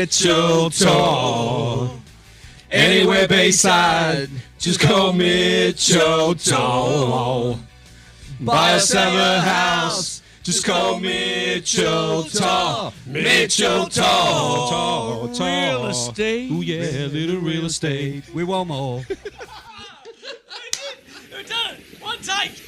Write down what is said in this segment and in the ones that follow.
Mitchell. Anywhere Bayside, just call Mitchell. Buy or sell a house, just call Mitchell. Mitchell. Real estate. Ooh yeah, little real estate. We want more. We're done. One take.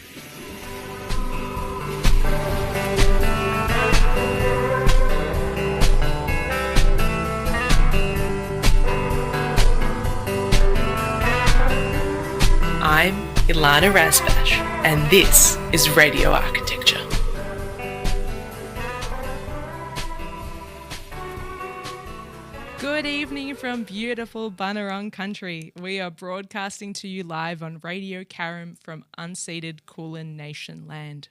I'm Ilana Razbash, and this is Radio Architecture. Good evening from beautiful Bunurong country. We are broadcasting to you live on Radio Karam from unceded Kulin Nation land.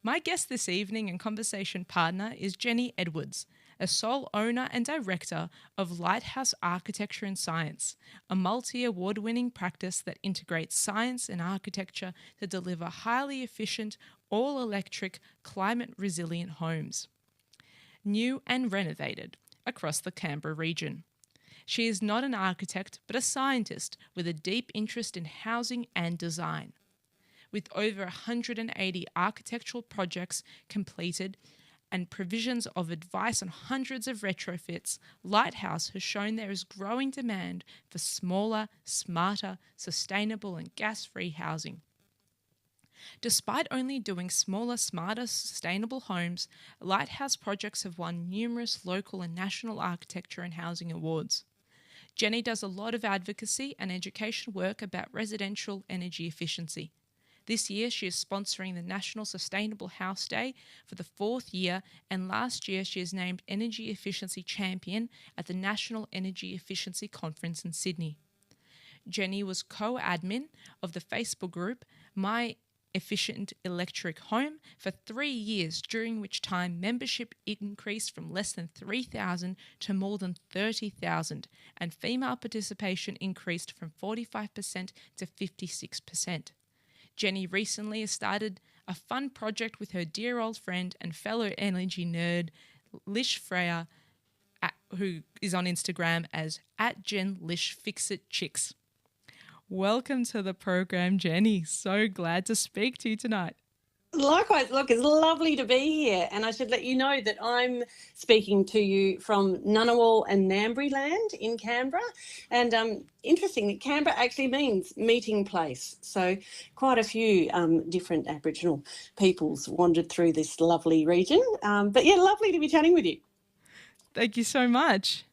My guest this evening and conversation partner is Jenny Edwards, a sole owner and director of Lighthouse Architecture and Science, a multi-award-winning practice that integrates science and architecture to deliver highly efficient, all-electric, climate-resilient homes, new and renovated, across the Canberra region. She is not an architect, but a scientist with a deep interest in housing and design. With over 180 architectural projects completed and provisions of advice on hundreds of retrofits, Lighthouse has shown there is growing demand for smaller, smarter, sustainable and gas-free housing. Despite only doing smaller, smarter, sustainable homes, Lighthouse projects have won numerous local and national architecture and housing awards. Jenny does a lot of advocacy and education work about residential energy efficiency. This year, she is sponsoring the National Sustainable House Day for the 4th year, and last year she is named Energy Efficiency Champion at the National Energy Efficiency Conference in Sydney. Jenny was co-admin of the Facebook group My Efficient Electric Home for 3 years, during which time membership increased from less than 3,000 to more than 30,000, and female participation increased from 45% to 56%. Jenny recently has started a fun project with her dear old friend and fellow energy nerd, Lish Freya, who is on Instagram as @JenLishFixItChicks. Welcome to the program, Jenny. So glad to speak to you tonight. Likewise, look, it's lovely to be here, and I should let you know that I'm speaking to you from Ngunnawal and Ngambri land in Canberra, and interestingly, Canberra actually means meeting place, so quite a few different Aboriginal peoples wandered through this lovely region, but yeah, lovely to be chatting with you. Thank you so much.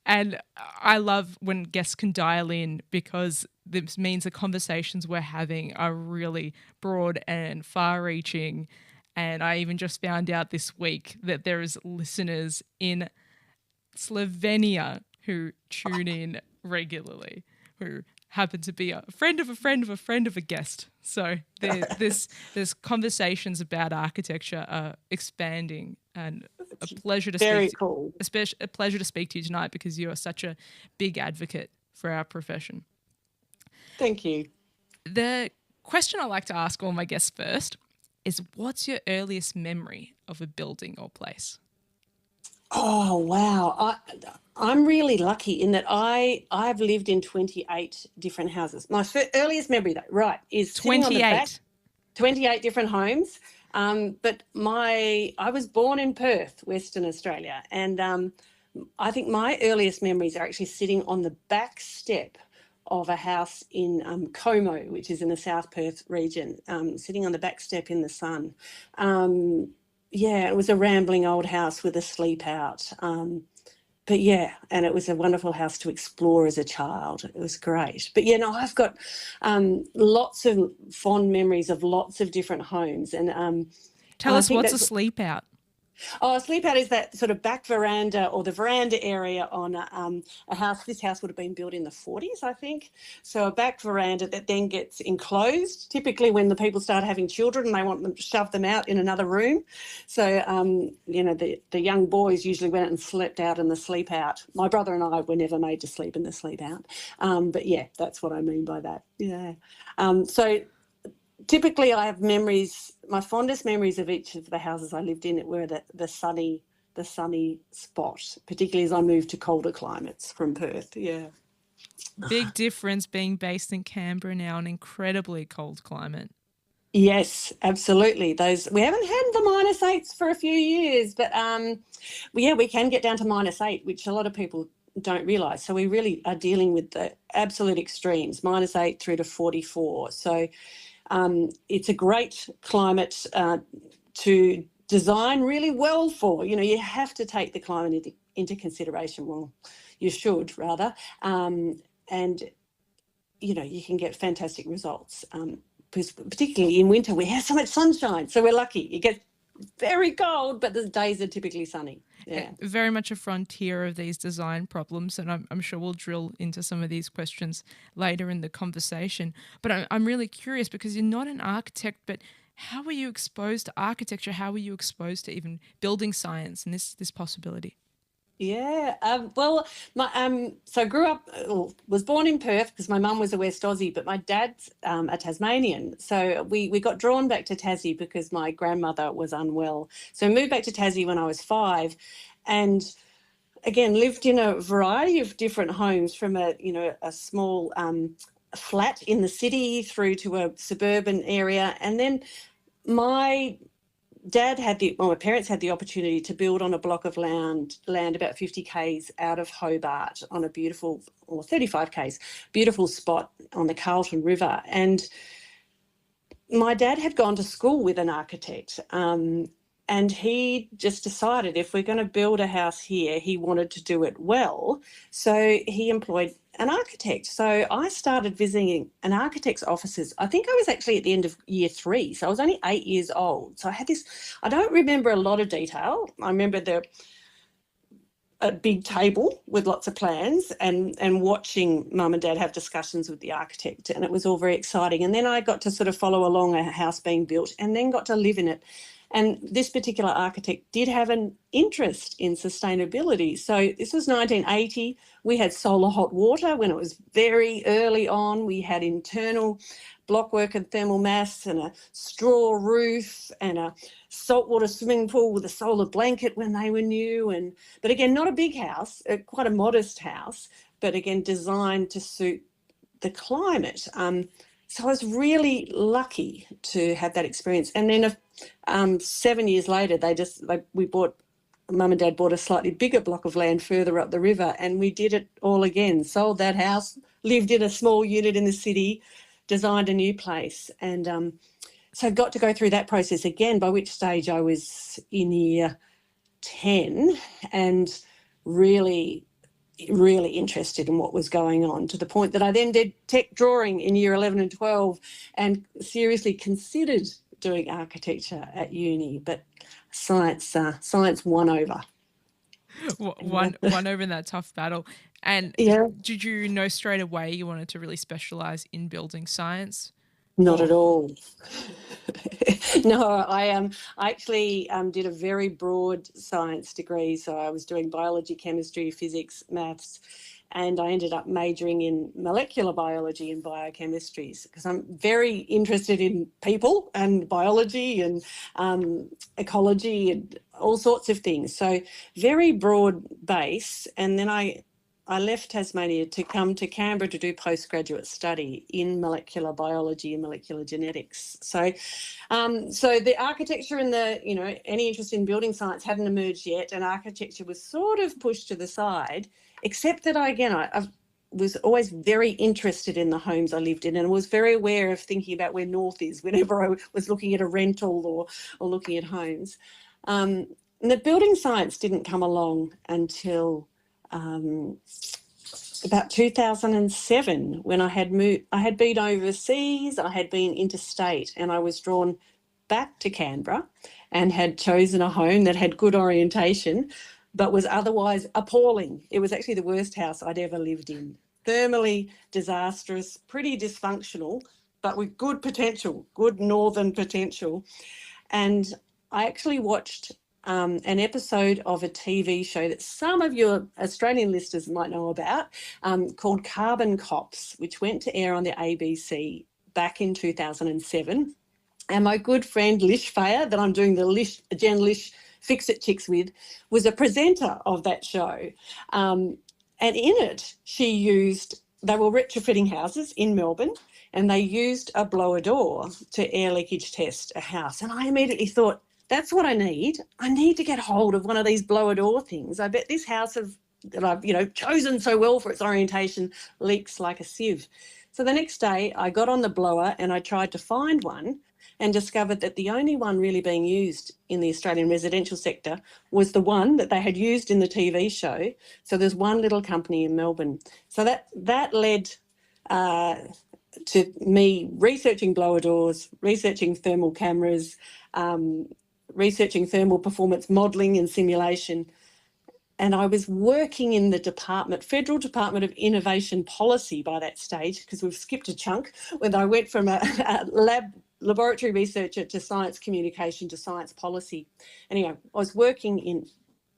And I love when guests can dial in, because this means the conversations we're having are really broad and far-reaching. And I even just found out this week that there is listeners in Slovenia who tune in regularly, who happen to be a friend of a friend of a friend of a guest. So there's conversations about architecture are expanding, and a pleasure to Very speak cool. especially a pleasure to speak to you tonight, because you are such a big advocate for our profession. Thank you. The question I like to ask all my guests first is, what's your earliest memory of a building or place? Oh, wow. I'm really lucky in that I've lived in 28 different houses. My earliest memory, though, right, is sitting on the back, 28 different homes. But I was born in Perth, Western Australia, and I think my earliest memories are actually sitting on the back step of a house in Como, which is in the South Perth region, sitting on the back step in the sun. Yeah, it was a rambling old house with a sleep out. But yeah, and it was a wonderful house to explore as a child. It was great. But yeah, no, I've got lots of fond memories of lots of different homes. And Tell us, what's a sleep out? Oh, a sleep out is that sort of back veranda or the veranda area on a house. This house would have been built in the 40s, I think. So a back veranda that then gets enclosed, typically when the people start having children and they want them to shove them out in another room. So, the young boys usually went out and slept out in the sleep out. My brother and I were never made to sleep in the sleep out. But yeah, that's what I mean by that. Yeah. So typically I have memories, my fondest memories of each of the houses I lived in were the sunny the sunny spot, particularly as I moved to colder climates from Perth. Yeah. Big difference being based in Canberra now, an incredibly cold climate. Yes, absolutely. Those we haven't had the -8s for a few years, but we can get down to -8, which a lot of people don't realise. So we really are dealing with the absolute extremes, -8 through to 44. So it's a great climate to design really well for. You have to take the climate into consideration. Well, you should rather, and you can get fantastic results. Because particularly in winter, we have so much sunshine, so we're lucky. It gets very cold, but the days are typically sunny. Yeah, very much a frontier of these design problems, and I'm sure we'll drill into some of these questions later in the conversation. But I'm really curious because you're not an architect, but how were you exposed to architecture? How were you exposed to even building science and this possibility? Yeah, well, so I grew up, was born in Perth because my mum was a West Aussie, but my dad's a Tasmanian. So we got drawn back to Tassie because my grandmother was unwell. So I moved back to Tassie when I was 5, and again lived in a variety of different homes, from a small flat in the city through to a suburban area, and then my parents had the opportunity to build on a block of land about 50 k's out of Hobart on a beautiful, or 35 k's, beautiful spot on the Carlton River. And my dad had gone to school with an architect, and he just decided if we're going to build a house here, he wanted to do it well. So he employed an architect. So I started visiting an architect's offices. I think I was actually at the end of year 3. So I was only 8 years old. So I had this, I don't remember a lot of detail. I remember a big table with lots of plans and watching mum and dad have discussions with the architect, and it was all very exciting. And then I got to sort of follow along a house being built and then got to live in it. And this particular architect did have an interest in sustainability. So this was 1980. We had solar hot water when it was very early on. We had internal blockwork and thermal mass and a straw roof and a saltwater swimming pool with a solar blanket when they were new. But again, not a big house, quite a modest house, but again, designed to suit the climate. So I was really lucky to have that experience. And then 7 years later, Mum and Dad bought a slightly bigger block of land further up the river, and we did it all again. Sold that house, lived in a small unit in the city, designed a new place. And so I got to go through that process again, by which stage I was in year 10 and really interested in what was going on, to the point that I then did tech drawing in year 11 and 12 and seriously considered doing architecture at uni, but science won over. Won over in that tough battle. And yeah. Did you know straight away you wanted to really specialise in building science? Not at all. No, I actually did a very broad science degree. So I was doing biology, chemistry, physics, maths, and I ended up majoring in molecular biology and biochemistries because I'm very interested in people and biology and ecology and all sorts of things. So very broad base. And then I left Tasmania to come to Canberra to do postgraduate study in molecular biology and molecular genetics. So the architecture and any interest in building science hadn't emerged yet, and architecture was sort of pushed to the side, except that I was always very interested in the homes I lived in, and was very aware of thinking about where north is whenever I was looking at a rental or looking at homes. And the building science didn't come along until about 2007, when I had been overseas, I had been interstate, and I was drawn back to Canberra and had chosen a home that had good orientation, but was otherwise appalling. It was actually the worst house I'd ever lived in. Thermally disastrous, pretty dysfunctional, but with good potential, good northern potential. And I actually watched an episode of a TV show that some of your Australian listeners might know about, called Carbon Cops, which went to air on the ABC back in 2007. And my good friend Lish Fayer, that I'm doing the Jen Lish Fix It Chicks with, was a presenter of that show. And in it, they were retrofitting houses in Melbourne, and they used a blower door to air leakage test a house. And I immediately thought, that's what I need. I need to get hold of one of these blower door things. I bet this house that I've chosen so well for its orientation leaks like a sieve. So the next day I got on the blower and I tried to find one, and discovered that the only one really being used in the Australian residential sector was the one that they had used in the TV show. So there's one little company in Melbourne. So that led to me researching blower doors, researching thermal cameras, researching thermal performance modelling and simulation. And I was working in the Federal Department of Innovation Policy by that stage, because we've skipped a chunk, when I went from a laboratory researcher to science communication to science policy. Anyway, I was working in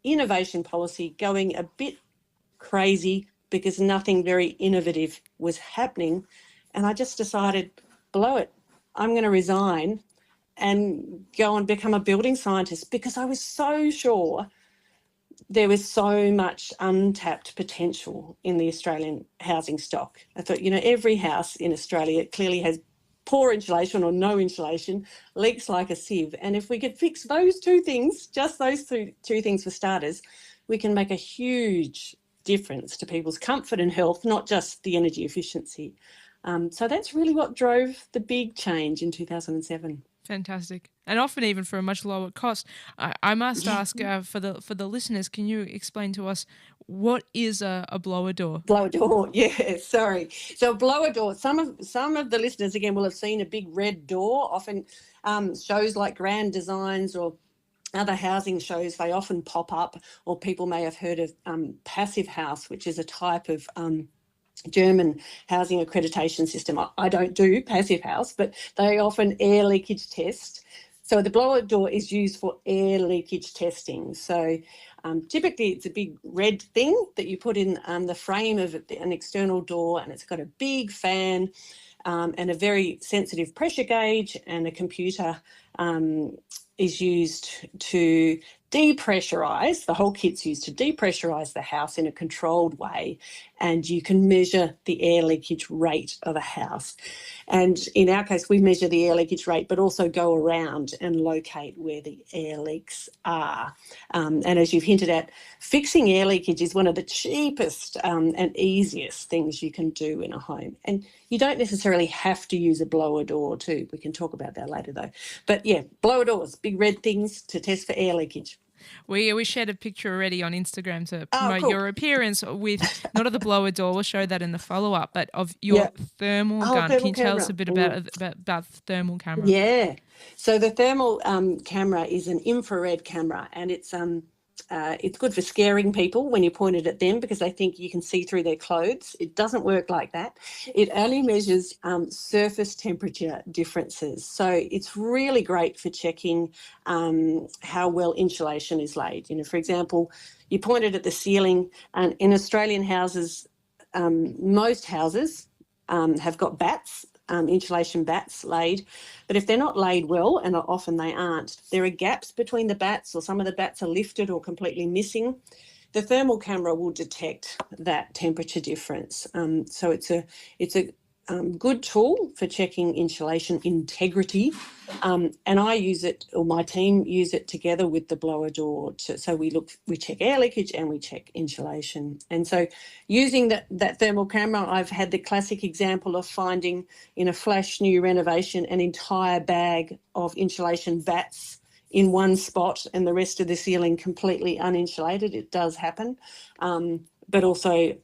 innovation policy, going a bit crazy because nothing very innovative was happening. And I just decided, blow it, I'm going to resign and go and become a building scientist, because I was so sure there was so much untapped potential in the Australian housing stock. I thought, every house in Australia clearly has poor insulation or no insulation, leaks like a sieve. And if we could fix those two things, just those two things for starters, we can make a huge difference to people's comfort and health, not just the energy efficiency. So that's really what drove the big change in 2007. Fantastic. And often even for a much lower cost. I must ask for the listeners, can you explain to us what is a blower door? Blower door, yeah, sorry. So a blower door, some of the listeners, again, will have seen a big red door. Often shows like Grand Designs or other housing shows, they often pop up, or people may have heard of Passive House, which is a type of German housing accreditation system. I don't do Passive House, but they often air leakage test. So the blower door is used for air leakage testing. So typically it's a big red thing that you put in the frame of an external door, and it's got a big fan and a very sensitive pressure gauge, and a computer is used to depressurise. The whole kit's used to depressurise the house in a controlled way, and you can measure the air leakage rate of a house. And in our case, we measure the air leakage rate, but also go around and locate where the air leaks are. And as you've hinted at, fixing air leakage is one of the cheapest and easiest things you can do in a home. And you don't necessarily have to use a blower door too. We can talk about that later though. But yeah, blower doors, big red things to test for air leakage. We shared a picture already on Instagram to promote your appearance with, not of the blower door, we'll show that in the follow-up, but of your thermal gun. Can you tell us a bit about the thermal camera? Yeah. So the thermal camera is an infrared camera, and it's good for scaring people when you point it at them because they think you can see through their clothes. It doesn't work like that. It only measures surface temperature differences. So it's really great for checking how well insulation is laid. For example, you point it at the ceiling, and in Australian houses, most houses have got bats, insulation bats laid, but if they're not laid well, and often they aren't, there are gaps between the bats, or some of the bats are lifted or completely missing. The thermal camera will detect that temperature difference. So it's a good tool for checking insulation integrity, and I use it, or my team use it together with the blower door. So we check air leakage and we check insulation. And so using that thermal camera, I've had the classic example of finding in a flash new renovation an entire bag of insulation bats in one spot and the rest of the ceiling completely uninsulated. It does happen. But also,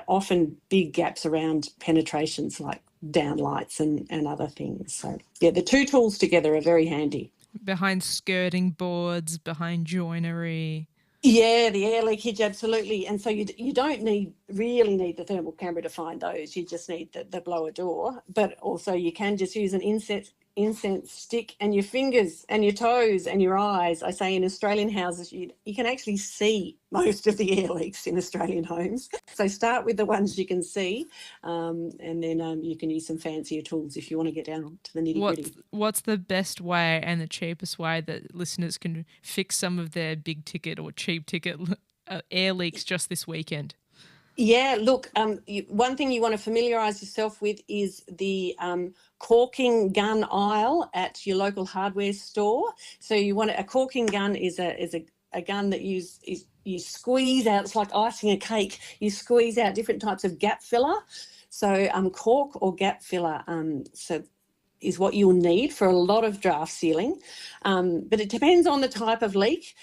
often big gaps around penetrations like downlights and other things. So, yeah, the two tools together are very handy. Behind skirting boards, behind joinery. Yeah, the air leakage, absolutely. And so you don't need really need the thermal camera to find those. You just need the blower door, but also you can just use an incense stick and your fingers and your toes and your eyes. I say in Australian houses, you can actually see most of the air leaks in Australian homes. So start with the ones you can see, and then you can use some fancier tools if you want to get down to the nitty-gritty. What's the best way and the cheapest way that listeners can fix some of their big ticket or cheap ticket air leaks just this weekend? Yeah, look, one thing you want to familiarise yourself with is the corking gun aisle at your local hardware store. So a corking gun is a gun that you squeeze out. It's like icing a cake. You squeeze out different types of gap filler. So cork or gap filler is what you'll need for a lot of draft sealing, but it depends on the type of leak.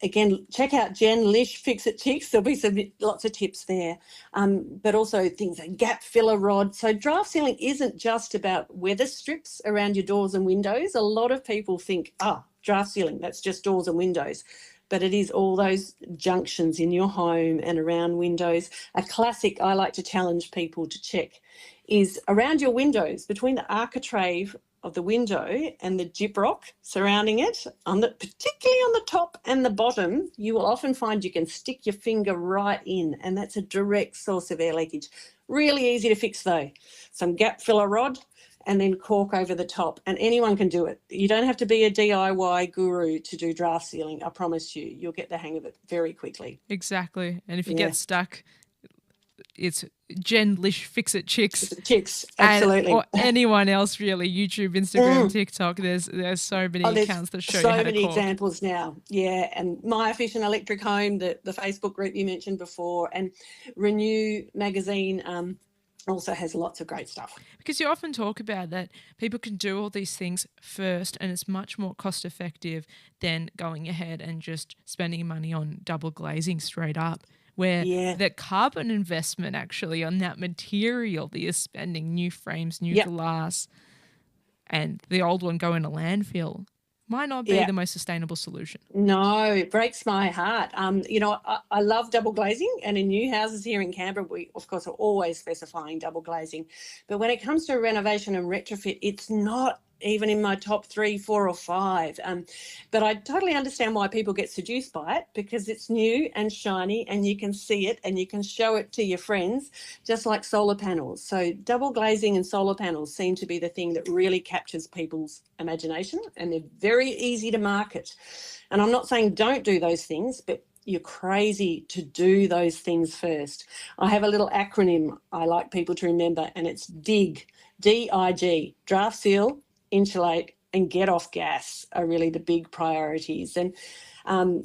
Again, check out Jen Lish Fix It Chicks. There'll be lots of tips there, but also things like gap filler rod. So draft sealing isn't just about weather strips around your doors and windows. A lot of people think, draft sealing, that's just doors and windows. But it is all those junctions in your home and around windows. A classic I like to challenge people to check is around your windows, between the architrave of the window and the gyprock surrounding it, particularly on the top and the bottom, you will often find you can stick your finger right in, and that's a direct source of air leakage. Really easy to fix though. Some gap filler rod and then cork over the top, and anyone can do it. You don't have to be a DIY guru to do draft sealing. I promise you, you'll get the hang of it very quickly. Exactly. And if you get stuck, it's Jen Lish Fix It Chicks. Chicks, absolutely. Or anyone else really, YouTube, Instagram, TikTok. There's so many accounts that show you how to so many cork. examples now. Yeah, and My Efficient Electric Home, the Facebook group you mentioned before, and Renew magazine also has lots of great stuff. Because you often talk about that people can do all these things first, and it's much more cost effective than going ahead and just spending money on double glazing straight up. Where the carbon investment actually on that material that you're spending, new frames, new glass, and the old one going to landfill, might not be the most sustainable solution. No, it breaks my heart. I love double glazing, and in new houses here in Canberra, we, of course, are always specifying double glazing. But when it comes to renovation and retrofit, it's not even in my top 3, 4 or 5. But I totally understand why people get seduced by it, because it's new and shiny and you can see it and you can show it to your friends, just like solar panels. So double glazing and solar panels seem to be the thing that really captures people's imagination, and they're very easy to market. And I'm not saying don't do those things, but you're crazy to do those things first. I have a little acronym I like people to remember, and it's DIG, D-I-G, draft seal, insulate and get off gas are really the big priorities. And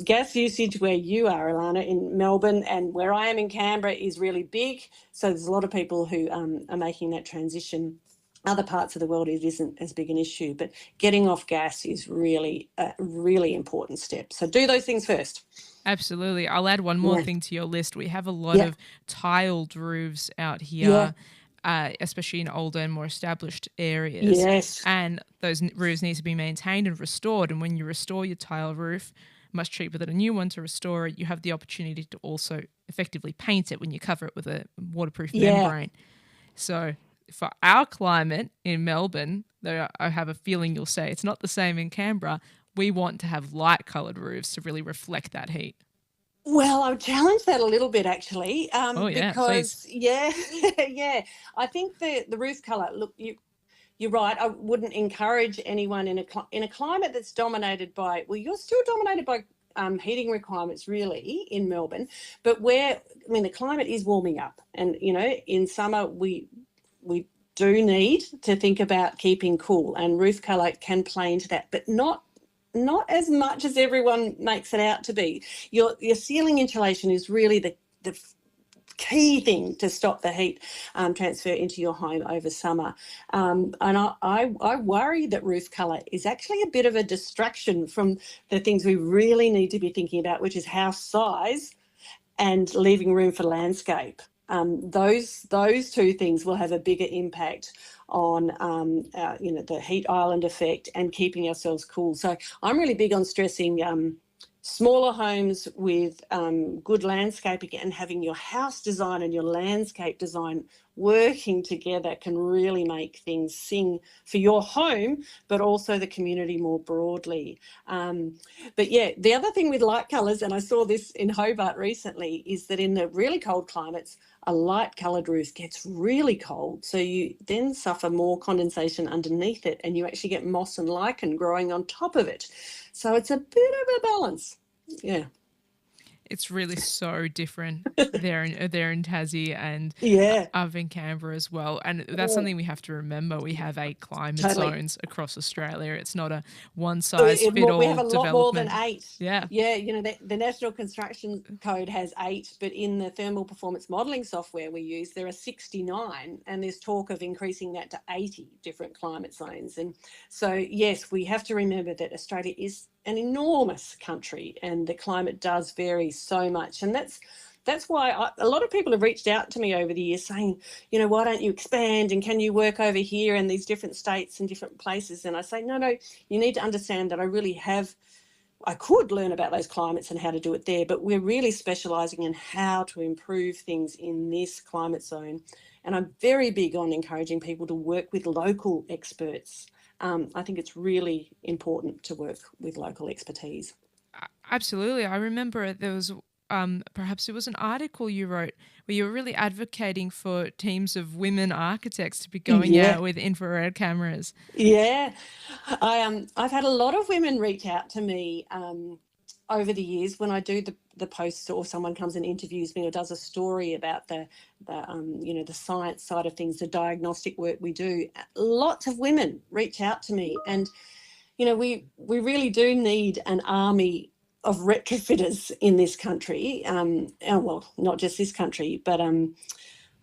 gas usage where you are, Ilana, in Melbourne, and where I am in Canberra is really big. So there's a lot of people who are making that transition. Other parts of the world, it isn't as big an issue, but getting off gas is really a really important step. So do those things first. Absolutely. I'll add one more thing to your list. We have a lot of tiled roofs out here. Especially in older and more established areas. Yes. And those roofs need to be maintained and restored. And when you restore your tile roof, much cheaper than a new one to restore it, you have the opportunity to also effectively paint it when you cover it with a waterproof membrane. So for our climate in Melbourne, though I have a feeling you'll say it's not the same in Canberra, we want to have light coloured roofs to really reflect that heat. Well, I would challenge that a little bit, actually, because I think the roof colour. Look, you're right. I wouldn't encourage anyone in a climate that's dominated by. Well, you're still dominated by heating requirements, really, in Melbourne. But the climate is warming up, and in summer we do need to think about keeping cool, and roof colour can play into that, but not as much as everyone makes it out to be. Your ceiling insulation is really the key thing to stop the heat transfer into your home over summer. And I worry that roof colour is actually a bit of a distraction from the things we really need to be thinking about, which is house size and leaving room for landscape. Those two things will have a bigger impact on the heat island effect and keeping ourselves cool. So I'm really big on stressing smaller homes with good landscaping and having your house design and your landscape design working together can really make things sing for your home, but also the community more broadly. But yeah, the other thing with light colours, and I saw this in Hobart recently, is that in the really cold climates, a light coloured roof gets really cold. So you then suffer more condensation underneath it, and you actually get moss and lichen growing on top of it. So it's a bit of a balance. Yeah. It's really so different there in Tassie and Yeah. up in Canberra as well. And that's something we have to remember. We have 8 climate zones across Australia. It's not a one-size-fits-all we have a lot more than development. 8. Yeah. Yeah, you know, the National Construction Code has 8, but in the thermal performance modelling software we use, there are 69, and there's talk of increasing that to 80 different climate zones. And so, yes, we have to remember that Australia is an enormous country and the climate does vary so much. And that's why a lot of people have reached out to me over the years saying, you know, why don't you expand and can you work over here in these different states and different places? And I say, no, you need to understand that I could learn about those climates and how to do it there, but we're really specialising in how to improve things in this climate zone. And I'm very big on encouraging people to work with local experts. I think it's really important to work with local expertise. Absolutely. I remember there was perhaps it was an article you wrote where you were really advocating for teams of women architects to be going out with infrared cameras. Yeah, I've had a lot of women reach out to me over the years when I do the posts, or someone comes and interviews me or does a story about the science side of things, the diagnostic work we do. Lots of women reach out to me, and you know, we really do need an army of retrofitters in this country. Well, not just this country, but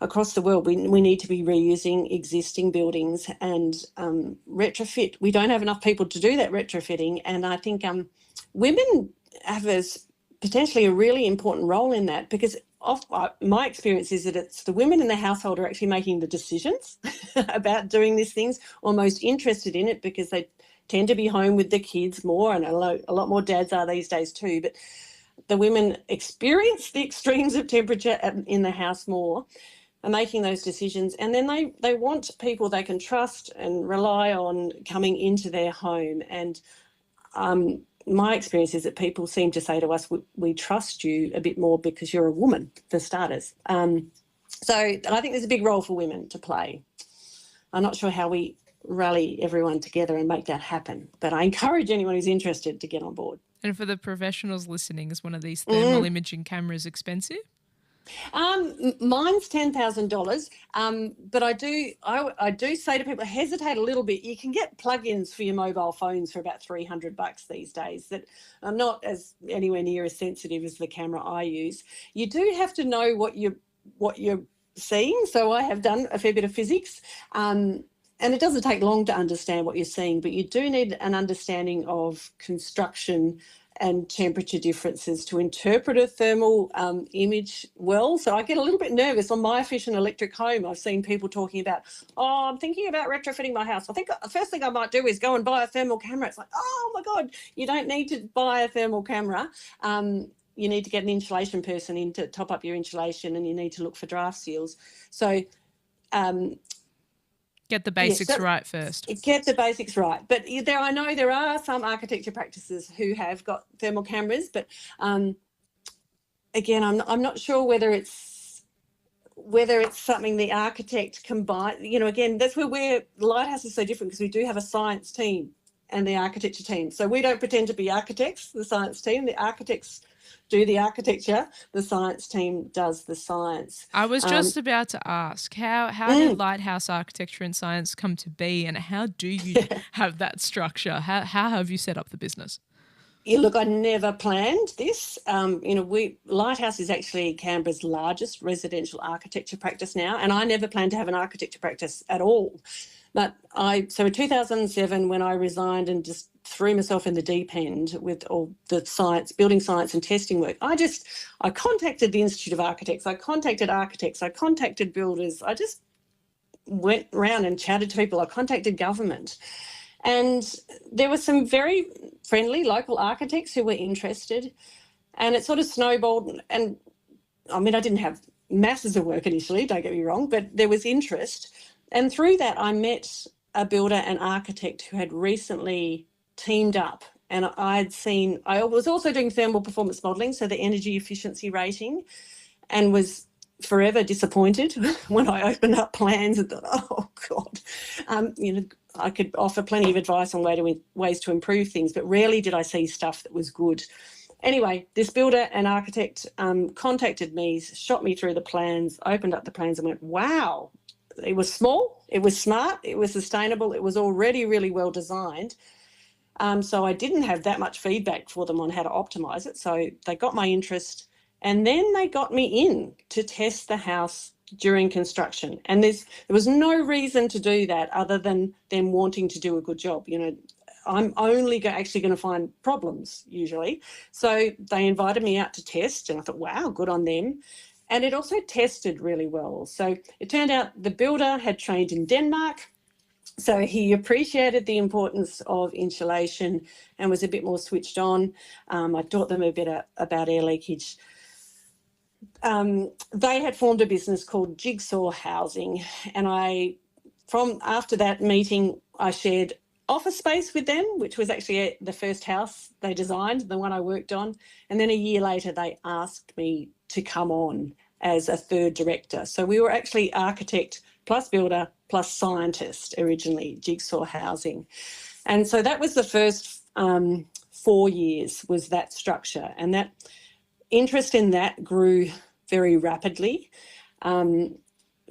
across the world. We need to be reusing existing buildings and retrofit. We don't have enough people to do that retrofitting, and I think women have potentially a really important role in that, because my experience is that it's the women in the household are actually making the decisions about doing these things, or most interested in it, because they tend to be home with the kids more, and a lot more dads are these days too. But the women experience the extremes of temperature in the house more, are making those decisions, and then they want people they can trust and rely on coming into their home. And my experience is that people seem to say to us, we trust you a bit more because you're a woman, for starters. So I think there's a big role for women to play. I'm not sure how we rally everyone together and make that happen, but I encourage anyone who's interested to get on board. And for the professionals listening, is one of these thermal imaging cameras expensive? Mine's $10,000, but I do say to people, hesitate a little bit. You can get plugins for your mobile phones for about $300 these days that are not anywhere near as sensitive as the camera I use. You do have to know what you're seeing. So I have done a fair bit of physics, and it doesn't take long to understand what you're seeing, but you do need an understanding of construction and temperature differences to interpret a thermal image well. So I get a little bit nervous on my efficient electric home. I've seen people talking about, I'm thinking about retrofitting my house. I think the first thing I might do is go and buy a thermal camera. It's like, oh my God, you don't need to buy a thermal camera. You need to get an insulation person in to top up your insulation, and you need to look for draft seals. So get the basics right first. Get the basics right. But I know there are some architecture practices who have got thermal cameras, but again, I'm not sure whether it's something the architect can buy. You know, again, that's where Lighthouse is so different, because we do have a science team and the architecture team. So we don't pretend to be architects, the science team. The architects do the architecture, the science team does the science. I was just about to ask, how did Lighthouse Architecture and Science come to be, and how do you have that structure? How have you set up the business? Yeah, look, I never planned this. Lighthouse is actually Canberra's largest residential architecture practice now, and I never planned to have an architecture practice at all. But so in 2007, when I resigned and just threw myself in the deep end with all the science, building science and testing work, I contacted the Institute of Architects, I contacted architects, I contacted builders, I just went around and chatted to people, I contacted government. And there were some very friendly local architects who were interested, and it sort of snowballed. And I mean, I didn't have masses of work initially, don't get me wrong, but there was interest. And through that, I met a builder and architect who had recently teamed up. And I was also doing thermal performance modelling, so the energy efficiency rating, and was forever disappointed when I opened up plans and thought, oh, God, I could offer plenty of advice on ways to improve things, but rarely did I see stuff that was good. Anyway, this builder and architect contacted me, shot me through the plans, opened up the plans and went, wow, it was small, it was smart, it was sustainable, it was already really well designed. So I didn't have that much feedback for them on how to optimise it. So they got my interest, and then they got me in to test the house during construction. And there was no reason to do that other than them wanting to do a good job. I'm only actually going to find problems usually. So they invited me out to test, and I thought, wow, good on them. And it also tested really well. So it turned out the builder had trained in Denmark. So he appreciated the importance of insulation and was a bit more switched on. I taught them a bit about air leakage. They had formed a business called Jigsaw Housing, and after that meeting, I shared office space with them, which was actually the first house they designed, the one I worked on. And then a year later, they asked me to come on as a third director. So we were actually architect plus builder plus scientist originally, Jigsaw Housing. And so that was the first 4 years was that structure. And that interest in that grew very rapidly.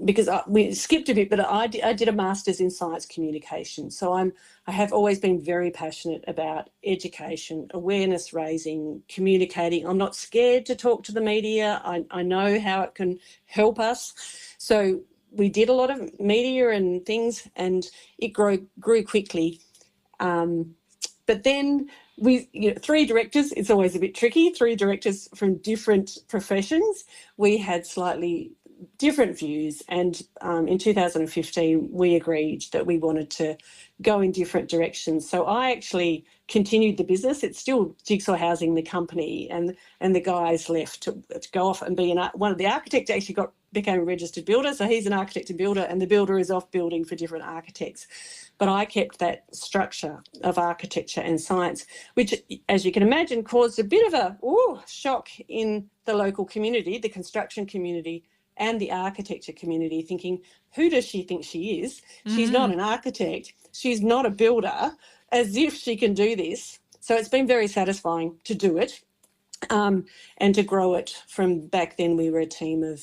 Because we skipped a bit, but I did a master's in science communication. So I have always been very passionate about education, awareness raising, communicating. I'm not scared to talk to the media. I know how it can help us. So we did a lot of media and things, and it grew quickly. But then three directors, it's always a bit tricky, three directors from different professions. We had slightly different views, and in 2015 we agreed that we wanted to go in different directions. So I actually continued the business. It's still Jigsaw Housing, the company, and the guys left to go off and be one of the architects actually became a registered builder. So he's an architect and builder, and the builder is off building for different architects. But I kept that structure of architecture and science, which, as you can imagine, caused a bit of a shock in the local community, the construction community, and the architecture community, thinking, who does she think she is? She's not an architect. She's not a builder, as if she can do this. So it's been very satisfying to do it and to grow it. From back then, we were a team of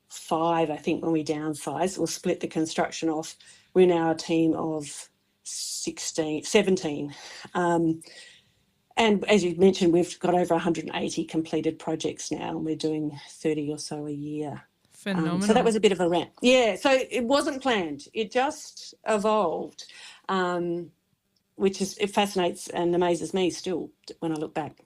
5, I think, when we downsized or split the construction off. We're now a team of 17. And as you mentioned, we've got over 180 completed projects now, and we're doing 30 or so a year. Phenomenal. So that was a bit of a rant. Yeah, so it wasn't planned. It just evolved, it fascinates and amazes me still when I look back.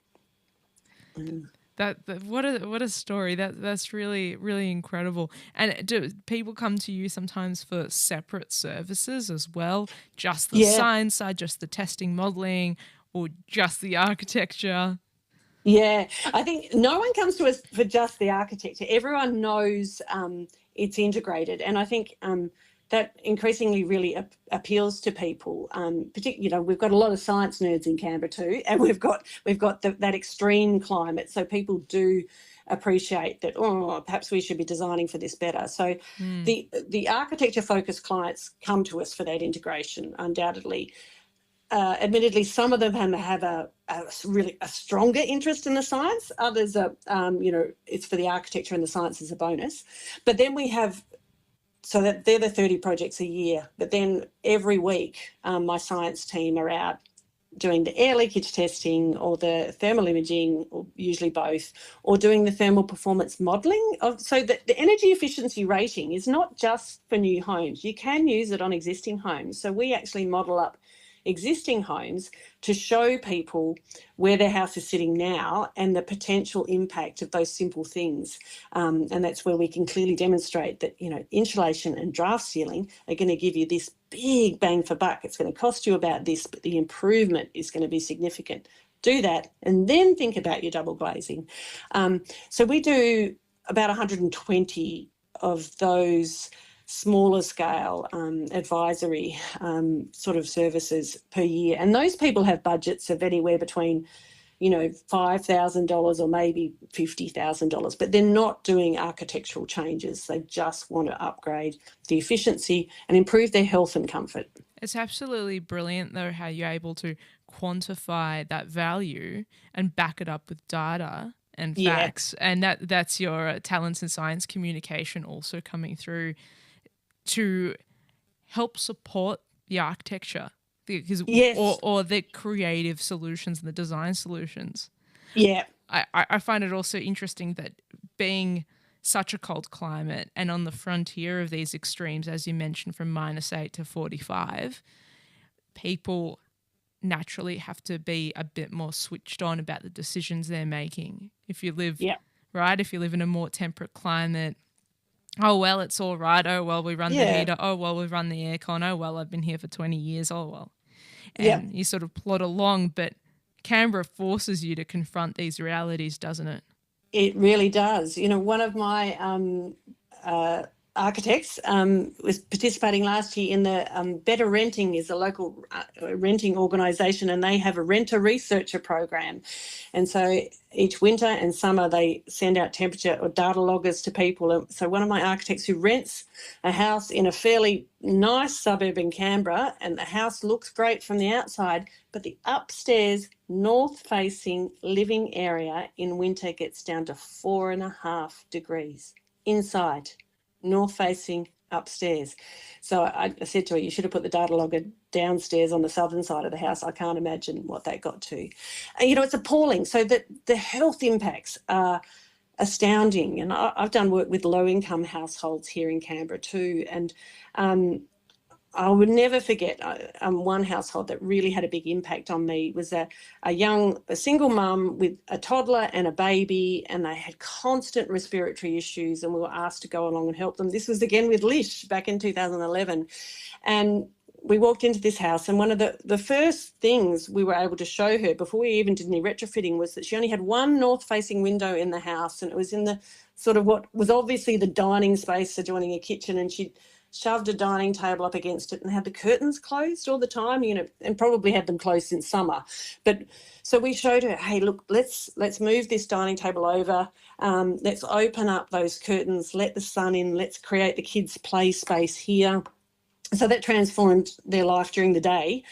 What a story. That's really, really incredible. And do people come to you sometimes for separate services as well? Just the science side, just the testing, modelling, or just the architecture? Yeah, I think no one comes to us for just the architecture. Everyone knows it's integrated, and I think that increasingly really appeals to people. Particularly, we've got a lot of science nerds in Canberra too, and we've got that extreme climate, so people do appreciate that. Oh, perhaps we should be designing for this better. So the architecture focused clients come to us for that integration, undoubtedly. Admittedly, some of them have a really stronger interest in the science. Others are, it's for the architecture and the science as a bonus. But then we have, so that they're the 30 projects a year. But then every week, my science team are out doing the air leakage testing or the thermal imaging, or usually both, or doing the thermal performance modelling. So that the energy efficiency rating is not just for new homes. You can use it on existing homes. So we actually model up existing homes to show people where their house is sitting now and the potential impact of those simple things. And that's where we can clearly demonstrate that, insulation and draft sealing are going to give you this big bang for buck. It's going to cost you about this, but the improvement is going to be significant. Do that and then think about your double glazing. So we do about 120 of those smaller scale advisory sort of services per year. And those people have budgets of anywhere between, $5,000 or maybe $50,000, but they're not doing architectural changes. They just want to upgrade the efficiency and improve their health and comfort. It's absolutely brilliant, though, how you're able to quantify that value and back it up with data and facts. And that's your talents in science communication also coming through to help support the architecture or the creative solutions and the design solutions. Yeah. I find it also interesting that being such a cold climate and on the frontier of these extremes, as you mentioned, from -8 to 45, people naturally have to be a bit more switched on about the decisions they're making. If you live, if you live in a more temperate climate, oh, well, it's all right. Oh, well, we run the heater. Oh, well, we run the aircon. Oh, well, I've been here for 20 years. Oh, well. And you sort of plod along, but Canberra forces you to confront these realities, doesn't it? It really does. One of my architects was participating last year in the Better Renting is a local renting organisation, and they have a renter researcher program. And so each winter and summer they send out temperature or data loggers to people. And so one of my architects who rents a house in a fairly nice suburb in Canberra, and the house looks great from the outside, but the upstairs north-facing living area in winter gets down to 4.5 degrees inside. North-facing upstairs. So I said to her, you should have put the data logger downstairs on the southern side of the house. I can't imagine what that got to. And, it's appalling. So that the health impacts are astounding. And I've done work with low-income households here in Canberra too. And I would never forget one household that really had a big impact on me. It was a single mum with a toddler and a baby, and they had constant respiratory issues, and we were asked to go along and help them. This was again with Lish back in 2011. And we walked into this house, and one of the first things we were able to show her before we even did any retrofitting was that she only had one north-facing window in the house, and it was in the sort of what was obviously the dining space adjoining a kitchen, and she shoved a dining table up against it and had the curtains closed all the time, and probably had them closed since summer. But so we showed her, hey, look, let's move this dining table over. Let's open up those curtains, let the sun in, let's create the kids' play space here. So that transformed their life during the day.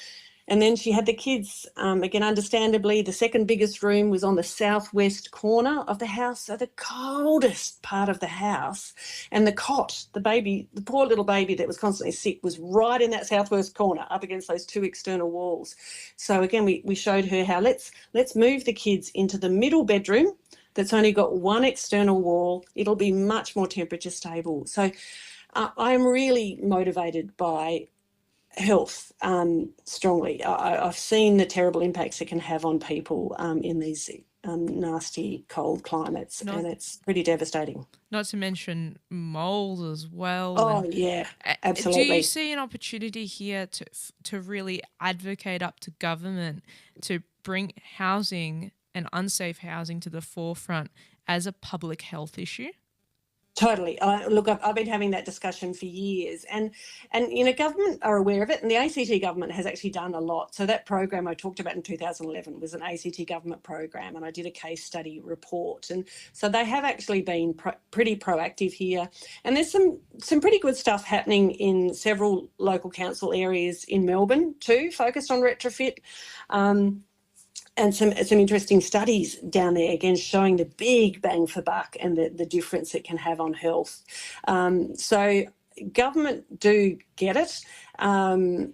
And then she had the kids, again, understandably, the second biggest room was on the southwest corner of the house, so the coldest part of the house. And the cot, the poor little baby that was constantly sick, was right in that southwest corner up against those two external walls. So again, we showed her how let's move the kids into the middle bedroom that's only got one external wall. It'll be much more temperature stable. So I'm really motivated by health strongly. I've seen the terrible impacts it can have on people in these nasty cold climates, and it's pretty devastating. Not to mention mold as well. Oh, yeah, absolutely. Do you see an opportunity here to really advocate up to government to bring housing and unsafe housing to the forefront as a public health issue? Totally. Look, I've been having that discussion for years, and government are aware of it, and the ACT government has actually done a lot. So that program I talked about in 2011 was an ACT government program, and I did a case study report, and so they have actually been pretty proactive here. And there's some pretty good stuff happening in several local council areas in Melbourne too, focused on retrofit. And some interesting studies down there, again, showing the big bang for buck and the difference it can have on health. So government do get it. So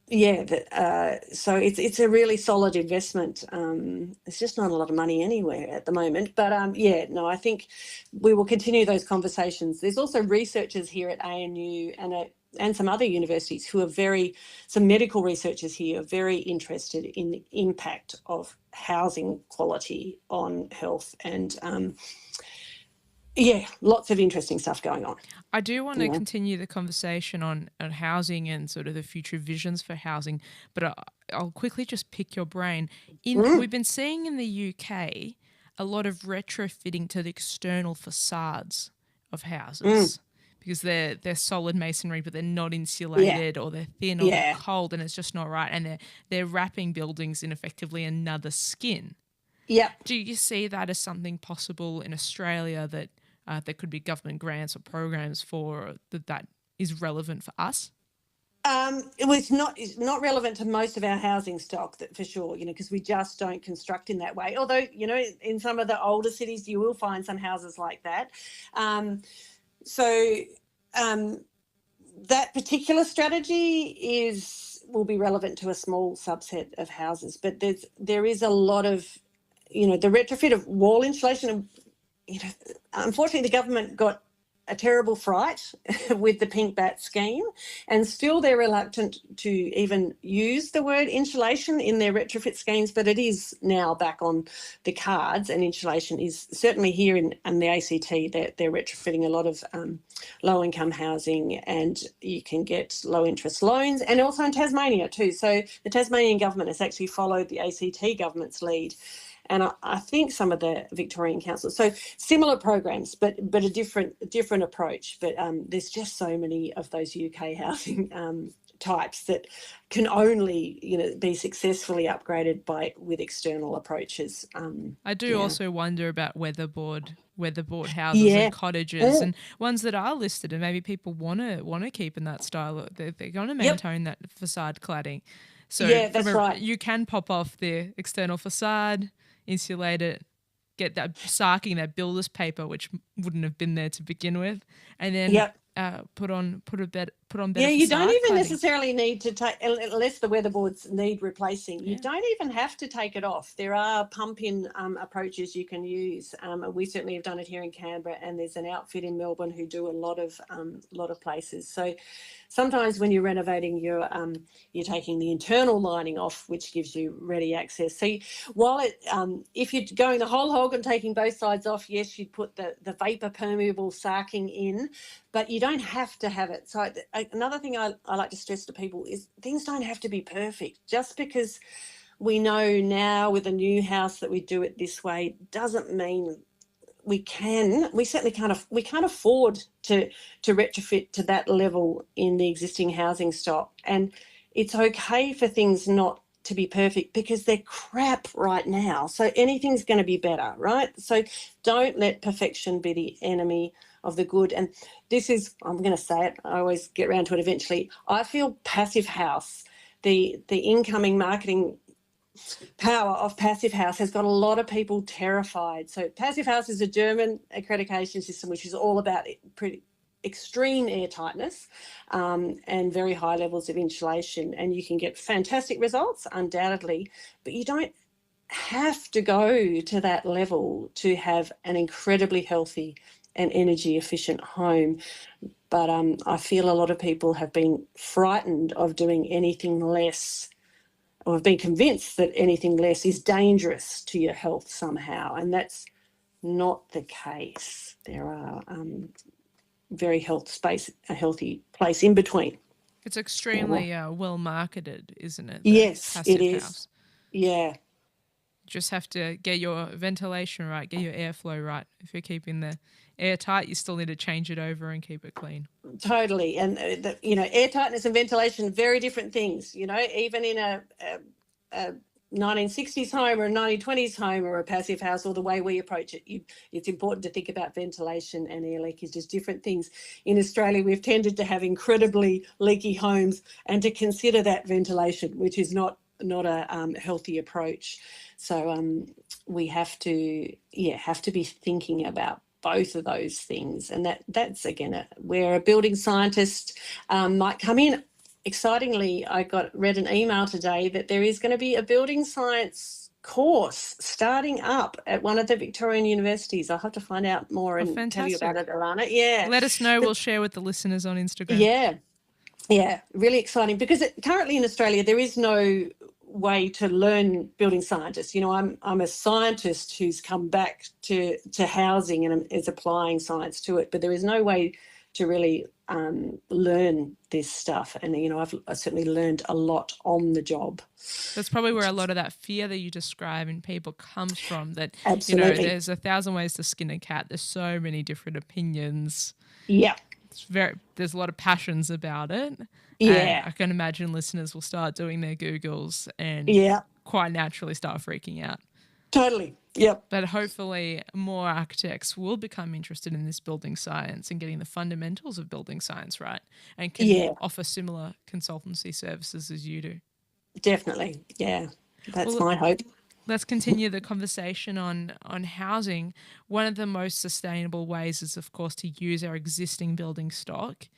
it's a really solid investment. There's just not a lot of money anywhere at the moment. But, I think we will continue those conversations. There's also researchers here at ANU and some other universities who are some medical researchers here are very interested in the impact of housing quality on health, and lots of interesting stuff going on. I do want to continue the conversation on housing and sort of the future visions for housing, but I'll quickly just pick your brain. We've been seeing in the UK a lot of retrofitting to the external facades of houses. Because they're solid masonry, but they're not insulated, or they're thin, or they're cold, and it's just not right. And they're wrapping buildings in effectively another skin. Yeah. Do you see that as something possible in Australia, that there could be government grants or programs for that is relevant for us? It's not relevant to most of our housing stock, that for sure, because we just don't construct in that way. Although, in some of the older cities, you will find some houses like that. So that particular strategy will be relevant to a small subset of houses, but there is a lot of, the retrofit of wall insulation. Unfortunately, the government got a terrible fright with the pink bat scheme, and still they're reluctant to even use the word insulation in their retrofit schemes, but it is now back on the cards, and insulation is certainly here in the ACT. They're retrofitting a lot of low-income housing, and you can get low-interest loans, and also in Tasmania too. So the Tasmanian government has actually followed the ACT government's lead, and I think some of the Victorian councils. So similar programs, but a different approach. But there's just so many of those UK housing types that can only be successfully upgraded with external approaches. I do also wonder about weatherboard houses and cottages, and ones that are listed, and maybe people want to keep in that style. They're going to maintain that facade cladding. So that's right. You can pop off the external facade, insulate it, get that sarking, that builder's paper, which wouldn't have been there to begin with, and then put on better. Yeah, you don't even cladding. necessarily need to take, unless the weatherboards need replacing. You don't even have to take it off. There are pump-in approaches you can use. We certainly have done it here in Canberra, and there's an outfit in Melbourne who do a lot of places. So sometimes when you're renovating, you're taking the internal lining off, which gives you ready access. So while if you're going the whole hog and taking both sides off, yes, you'd put the vapor permeable sarking in, but you don't have to have it. So another thing I like to stress to people is things don't have to be perfect. Just because we know now with a new house that we do it this way doesn't mean we certainly can't afford to retrofit to that level in the existing housing stock. And it's okay for things not to be perfect because they're crap right now. So anything's going to be better, right? So don't let perfection be the enemy of the good. And this is, I'm going to say it, I always get around to it eventually. I feel Passive House, the incoming marketing power of Passive House has got a lot of people terrified. So Passive House is a German accreditation system which is all about pretty extreme air tightness and very high levels of insulation, and you can get fantastic results undoubtedly, but you don't have to go to that level to have an incredibly healthy and energy efficient home. But I feel a lot of people have been frightened of doing anything less, or have been convinced that anything less is dangerous to your health somehow, and that's not the case. There are very a healthy place in between. It's extremely well marketed, isn't it? Yes, it is. House. Yeah. Just have to get your ventilation right, get your airflow right. If you're keeping the air tight, you still need to change it over and keep it clean. Totally. And, air tightness and ventilation, very different things. Even in a 1960s home or a 1920s home or a passive house, or the way we approach it, it's important to think about ventilation and air leakage as different things. In Australia, we've tended to have incredibly leaky homes and to consider that ventilation, which is not a healthy approach. So we have to be thinking about both of those things, and that's again where a building scientist might come in. Excitingly, I read an email today that there is going to be a building science course starting up at one of the Victorian universities. I'll have to find out more and tell you about it, Ilana. Yeah. Let us know. We'll share with the listeners on Instagram. Yeah. Yeah, really exciting because currently in Australia there is no way to learn building scientists. You know, I'm a scientist who's come back to housing and is applying science to it, but there is no way to really learn this stuff. And you know, I've certainly learned a lot on the job. That's probably where a lot of that fear that you describe in people comes from. That Absolutely. you know, there's 1,000 ways to skin a cat. There's so many different opinions. Yeah. There's a lot of passions about it. Yeah. And I can imagine listeners will start doing their Googles and quite naturally start freaking out. Totally. Yep. But hopefully more architects will become interested in this building science and getting the fundamentals of building science right, and can offer similar consultancy services as you do. Definitely. Yeah. That's my hope. Let's continue the conversation on housing. One of the most sustainable ways is, of course, to use our existing building stock,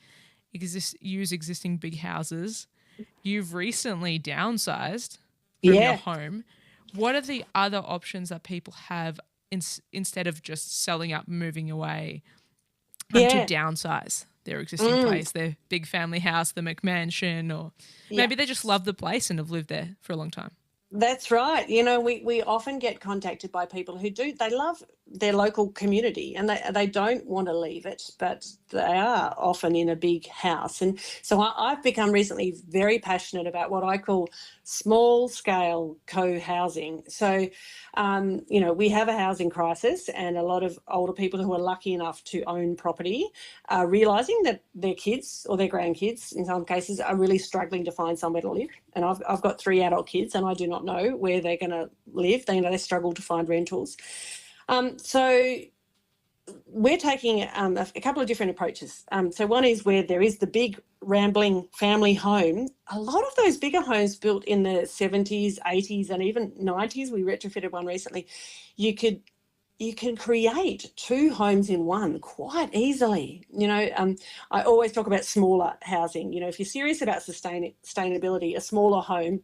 use existing big houses. You've recently downsized from your home. What are the other options that people have instead of just selling up, moving away, to downsize their existing place, their big family house, the McMansion, or maybe they just love the place and have lived there for a long time? That's right. You know, we often get contacted by people who they love their local community and they don't want to leave it, but they are often in a big house. And so I've become recently very passionate about what I call small scale co-housing. So, you know, we have a housing crisis and a lot of older people who are lucky enough to own property are realising that their kids or their grandkids in some cases are really struggling to find somewhere to live. And I've got 3 adult kids and I do not know where they're going to live. They struggle to find rentals. So we're taking a couple of different approaches. So one is where there is the big rambling family home. A lot of those bigger homes built in the 70s, 80s and even 90s, we retrofitted one recently, you can create 2 homes in one quite easily. You know, I always talk about smaller housing. You know, if you're serious about sustainability, a smaller home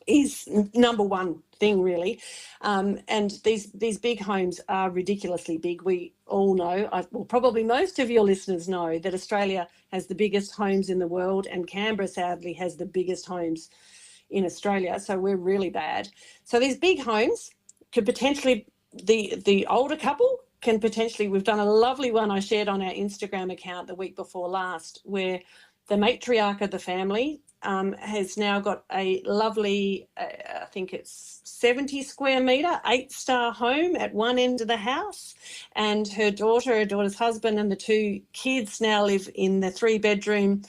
is number one thing really. And these big homes are ridiculously big. We all know, well, probably most of your listeners know that Australia has the biggest homes in the world and Canberra sadly has the biggest homes in Australia. So we're really bad. So these big homes could potentially, the older couple can potentially, we've done a lovely one I shared on our Instagram account the week before last where the matriarch of the family has now got a lovely, I think it's 70 square metre, 8-star home at one end of the house. And her daughter's husband and the 2 kids now live in the 3-bedroom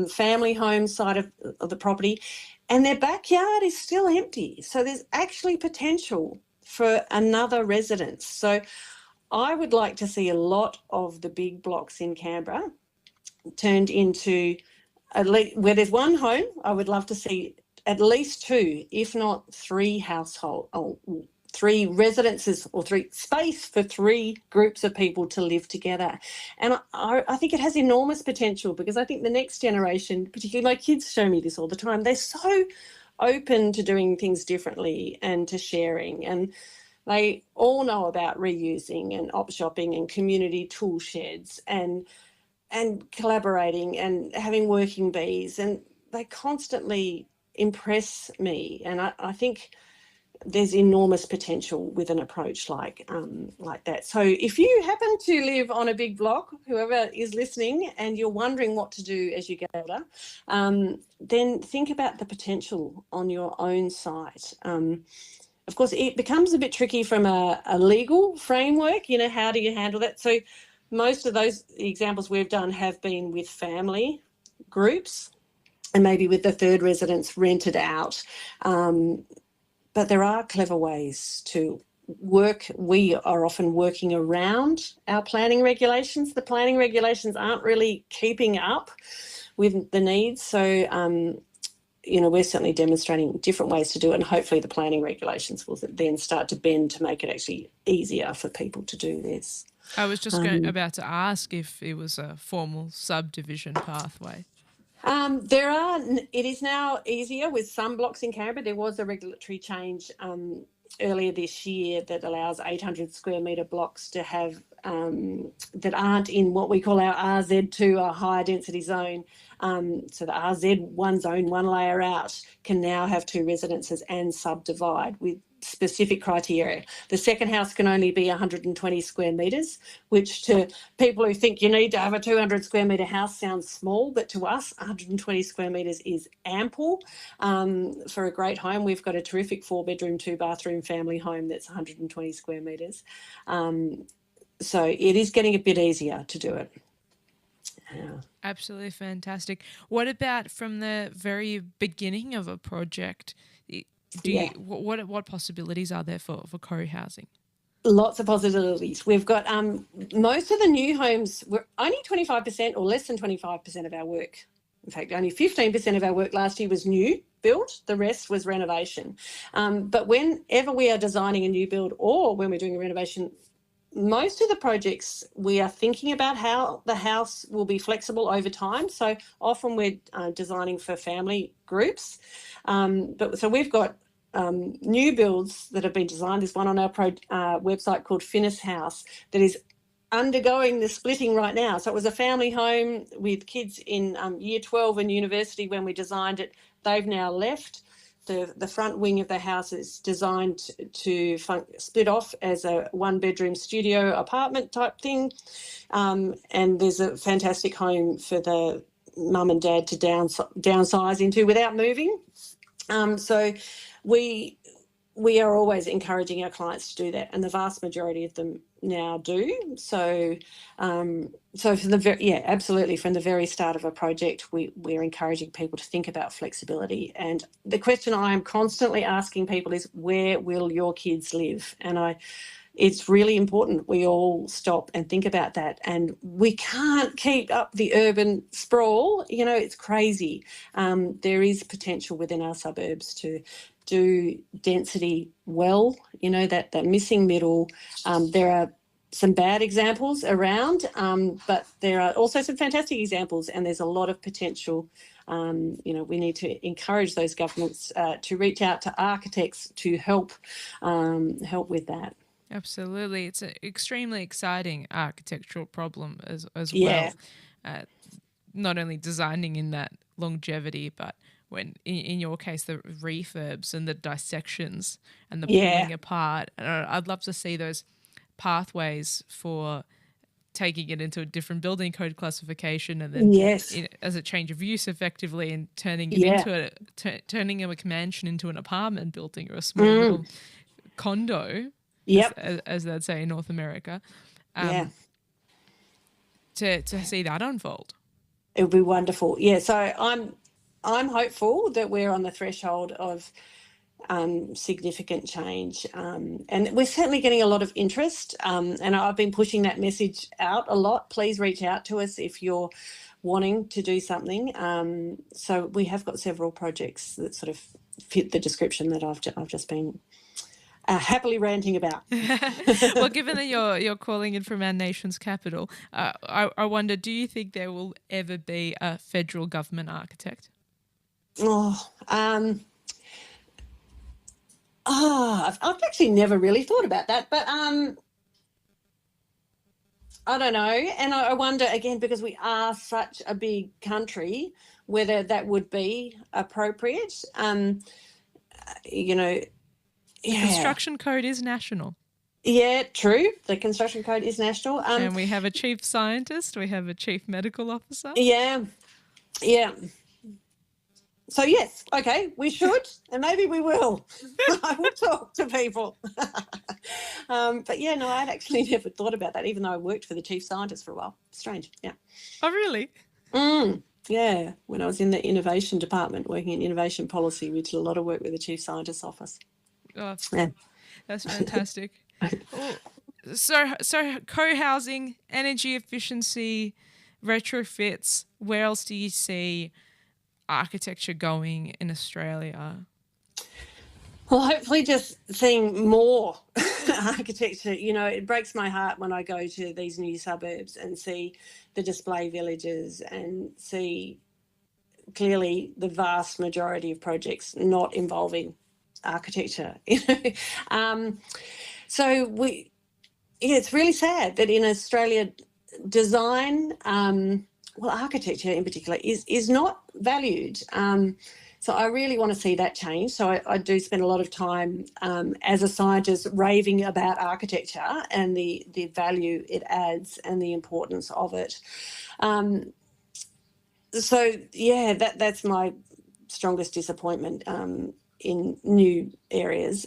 family home side of the property. And their backyard is still empty. So there's actually potential for another residence. So I would like to see a lot of the big blocks in Canberra turned into where there's one home, I would love to see at least 2, if not 3 3 residences or 3 space for 3 groups of people to live together. And I think it has enormous potential because I think the next generation, particularly my kids show me this all the time, they're so open to doing things differently and to sharing. And they all know about reusing and op shopping and community tool sheds and collaborating and having working bees, and they constantly impress me. And I think there's enormous potential with an approach like that. So if you happen to live on a big block, whoever is listening, and you're wondering what to do as you get older, then think about the potential on your own site. Of course, it becomes a bit tricky from a legal framework. You know, how do you handle that? So most of those examples we've done have been with family groups and maybe with the 3rd residence rented out. But there are clever ways to work. We are often working around our planning regulations. The planning regulations aren't really keeping up with the needs. So, you know, we're certainly demonstrating different ways to do it, and hopefully the planning regulations will then start to bend to make it actually easier for people to do this. I was just about to ask if it was a formal subdivision pathway. It is now easier with some blocks in Canberra. There was a regulatory change earlier this year that allows 800 square metre blocks to have that aren't in what we call our RZ2, our higher density zone. So the RZ1 zone, one layer out, can now have 2 residences and subdivide with specific criteria. The second house can only be 120 square metres, which to people who think you need to have a 200 square metre house sounds small, but to us 120 square metres is ample for a great home. We've got a terrific 4-bedroom, 2-bathroom family home that's 120 square metres. So it is getting a bit easier to do it. Yeah. Absolutely fantastic. What about from the very beginning of a project? What possibilities are there for co-housing? Lots of possibilities. We've got most of the new homes, we're only 25% or less than 25% of our work. In fact, only 15% of our work last year was new build. The rest was renovation. But whenever we are designing a new build or when we're doing a renovation, most of the projects we are thinking about how the house will be flexible over time. So often we're designing for family groups. So we've got new builds that have been designed. There's one on our website called Finnis House that is undergoing the splitting right now. So it was a family home with kids in year 12 and university when we designed it. They've now left. The front wing of the house is designed to split off as a 1-bedroom studio apartment type thing. And there's a fantastic home for the mum and dad to downsize into without moving. So we are always encouraging our clients to do that, and the vast majority of them now do. So absolutely, from the very start of a project, we're encouraging people to think about flexibility. And the question I am constantly asking people is, where will your kids live? And it's really important we all stop and think about that. And we can't keep up the urban sprawl. It's crazy. There is potential within our suburbs to do density well, that missing middle. There are some bad examples around, but there are also some fantastic examples, and there's a lot of potential. We need to encourage those governments to reach out to architects to help with that. Absolutely. It's an extremely exciting architectural problem as Yeah. well. Not only designing in that longevity, but when in your case, the refurbs and the dissections and the pulling apart. I'd love to see those pathways for taking it into a different building code classification and then as a change of use effectively and turning it into turning a mansion into an apartment building or a small little condo. As they'd say in North America, to see that unfold. It would be wonderful. Yeah, so I'm hopeful that we're on the threshold of significant change, and we're certainly getting a lot of interest. And I've been pushing that message out a lot. Please reach out to us if you're wanting to do something. So we have got several projects that sort of fit the description that I've just been happily ranting about. Well, given that you're calling in from our nation's capital, I wonder, do you think there will ever be a federal government architect? I've actually never really thought about that, but I don't know. And I wonder, again, because we are such a big country, whether that would be appropriate. The construction code is national. Yeah, true. The construction code is national. And we have a chief scientist, we have a chief medical officer. Yeah. So yes, okay, we should, and maybe we will. I will talk to people. But I'd actually never thought about that, even though I worked for the chief scientist for a while. Strange, yeah. Oh, really? Yeah, when I was in the innovation department, working in innovation policy, we did a lot of work with the chief scientist's office. Oh, yeah. That's fantastic. So co-housing, energy efficiency, retrofits, where else do you see architecture going in Australia? Well, hopefully just seeing more architecture. It breaks my heart when I go to these new suburbs and see the display villages and see clearly the vast majority of projects not involving architecture. So it's really sad that in Australia, design, architecture in particular, is not valued. So I really want to see that change. So I do spend a lot of time as a scientist raving about architecture and the value it adds and the importance of it. That's my strongest disappointment in new areas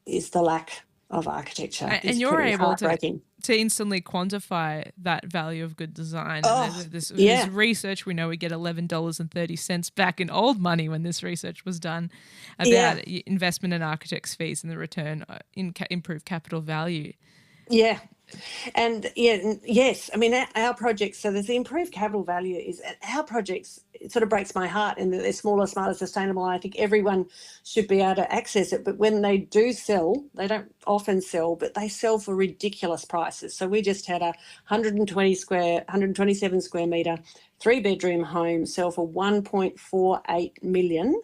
is the lack of architecture. And you're able to instantly quantify that value of good design. And this research, we know we get $11.30 back in old money when this research was done about investment in architects' fees and the return in improved capital value. Yeah. And yes, I mean, our projects, so there's the improved capital value is our projects, it sort of breaks my heart in that they're smaller, smarter, sustainable. I think everyone should be able to access it. But when they do sell, they don't often sell, but they sell for ridiculous prices. So we just had a 127 square metre, 3-bedroom home sell for $1.48 million.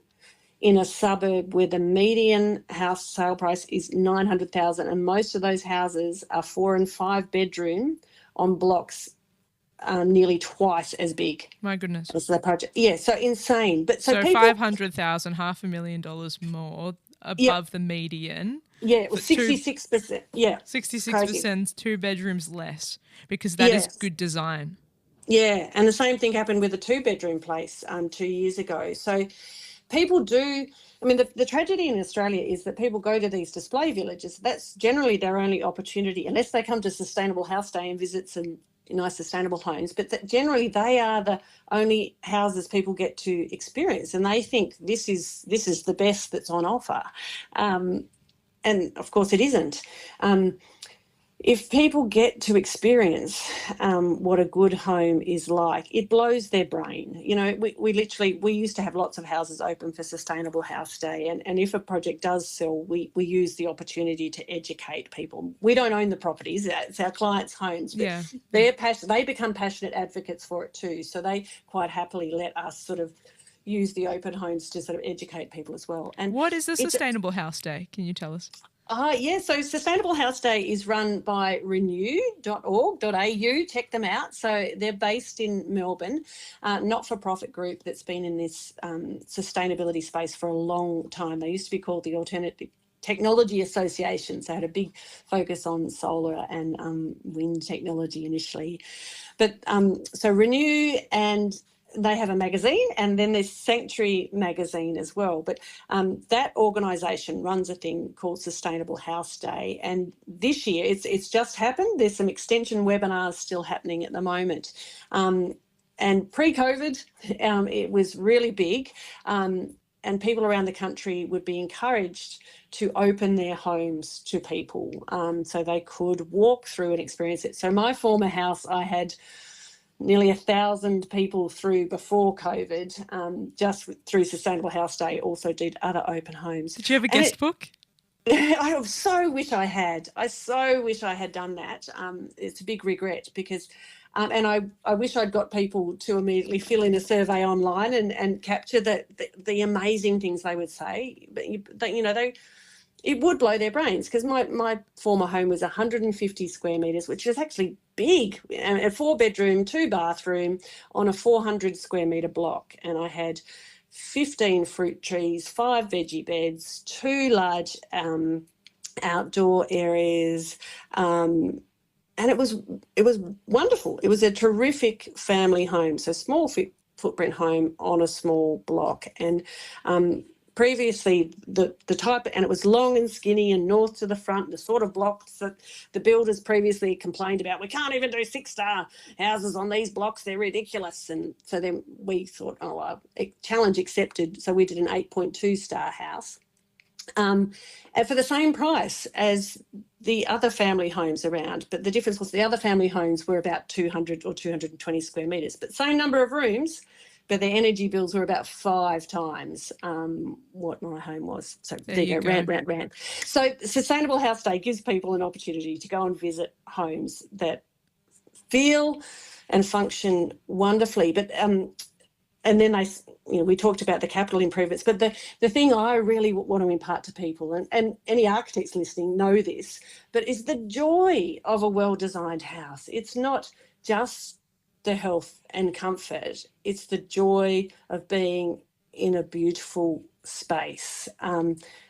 In a suburb where the median house sale price is $900,000, and most of those houses are 4 and 5 bedroom on blocks nearly twice as big. My goodness. As the project. Yeah, so insane. But so people, $500,000, $500,000 more above the median. Yeah, it was 66%. Yeah. 66%, 2 bedrooms less, because that is good design. Yeah, and the same thing happened with a 2-bedroom place 2 years ago. So people do, I mean, the tragedy in Australia is that people go to these display villages. That's generally their only opportunity, unless they come to Sustainable House Day and visit some nice sustainable homes. But generally they are the only houses people get to experience, and they think this is the best that's on offer. And of course it isn't. If people get to experience what a good home is like, it blows their brain. You know, we used to have lots of houses open for Sustainable House Day, and if a project does sell, we use the opportunity to educate people. We don't own the properties; it's our clients' homes, but they become passionate advocates for it too. So they quite happily let us sort of use the open homes to sort of educate people as well. And what is the Sustainable House Day? Can you tell us? So Sustainable House Day is run by renew.org.au. Check them out. So they're based in Melbourne, not-for-profit group that's been in this sustainability space for a long time. They used to be called the Alternative Technology Association, so had a big focus on solar and wind technology initially. But so Renew, and they have a magazine, and then there's Sanctuary magazine as well. But that organisation runs a thing called Sustainable House Day, and this year it's just happened. There's some extension webinars still happening at the moment. And pre-COVID, it was really big, and people around the country would be encouraged to open their homes to people so they could walk through and experience it. So my former house, I had nearly 1,000 people through before COVID, just through Sustainable House Day. Also did other open homes. Did you have a guest book? I so wish I had. I so wish I had done that. It's a big regret because, and I wish I'd got people to immediately fill in a survey online and capture the amazing things they would say. But it would blow their brains, because my former home was 150 square metres, which is actually big, a 4-bedroom, 2-bathroom on a 400 square metre block. And I had 15 fruit trees, 5 veggie beds, 2 large outdoor areas, and it was wonderful. It was a terrific family home, so small footprint home on a small block. And previously the type, and it was long and skinny and north to the front, the sort of blocks that the builders previously complained about. We can't even do 6-star houses on these blocks, they're ridiculous. And so then we thought, challenge accepted. So we did an 8.2-star house, and for the same price as the other family homes around. But the difference was the other family homes were about 200 or 220 square metres, but same number of rooms, but their energy bills were about 5 times what my home was. So there you go, rant. So Sustainable House Day gives people an opportunity to go and visit homes that feel and function wonderfully. But and then we talked about the capital improvements, but the thing I really want to impart to people, and any architects listening know this, but is the joy of a well-designed house. It's not just the health and comfort, it's the joy of being in a beautiful space.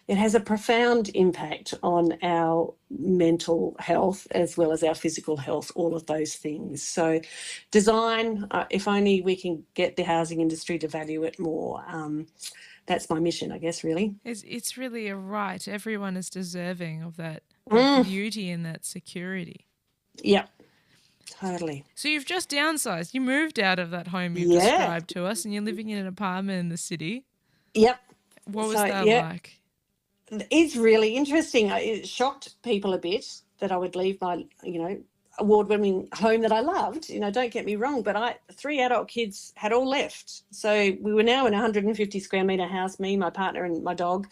It has a profound impact on our mental health as well as our physical health, all of those things. So design, if only we can get the housing industry to value it more. That's my mission, I guess, really. It's really a right. Everyone is deserving of that beauty and that security. Yeah, totally. So you've just downsized. You moved out of that home you've described to us, and you're living in an apartment in the city. Yep. What was that like? It's really interesting. It shocked people a bit that I would leave my, award-winning home that I loved. Don't get me wrong, but 3 adult kids had all left. So we were now in a 150 square metre house, me, my partner and my dog,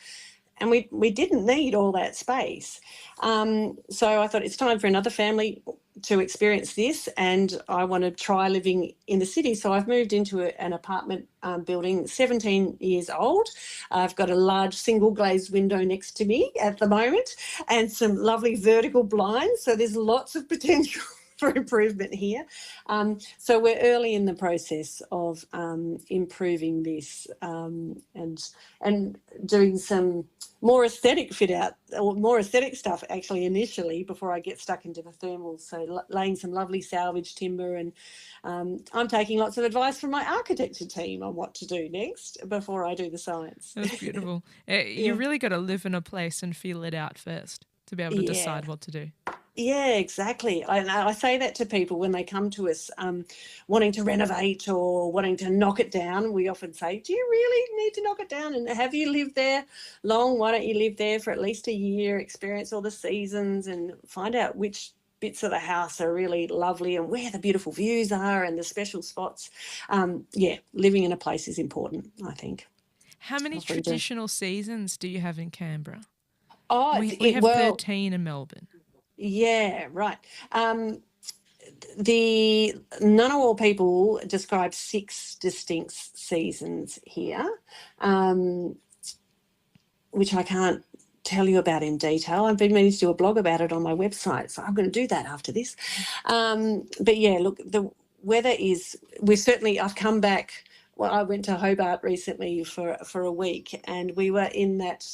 and we didn't need all that space. So I thought it's time for another family to experience this, and I want to try living in the city. So I've moved into an apartment building, 17 years old. I've got a large single glazed window next to me at the moment and some lovely vertical blinds. So there's lots of potential for improvement here. So we're early in the process of improving this and doing some more aesthetic fit out, or more aesthetic stuff actually initially, before I get stuck into the thermals. So laying some lovely salvage timber, and I'm taking lots of advice from my architecture team on what to do next before I do the science. That's beautiful. You really got to live in a place and feel it out first to be able to decide what to do. Yeah, exactly. I say that to people when they come to us wanting to renovate or wanting to knock it down. We often say, do you really need to knock it down? And have you lived there long? Why don't you live there for at least a year, experience all the seasons and find out which bits of the house are really lovely and where the beautiful views are and the special spots. Living in a place is important, I think. How many traditional seasons do you have in Canberra? Oh, we have 13 in Melbourne. Yeah, right. The Ngunnawal people describe 6 distinct seasons here, which I can't tell you about in detail. I've been meaning to do a blog about it on my website, so I'm going to do that after this. But yeah, look, the weather is, I've come back. Well, I went to Hobart recently for a week, and we were in that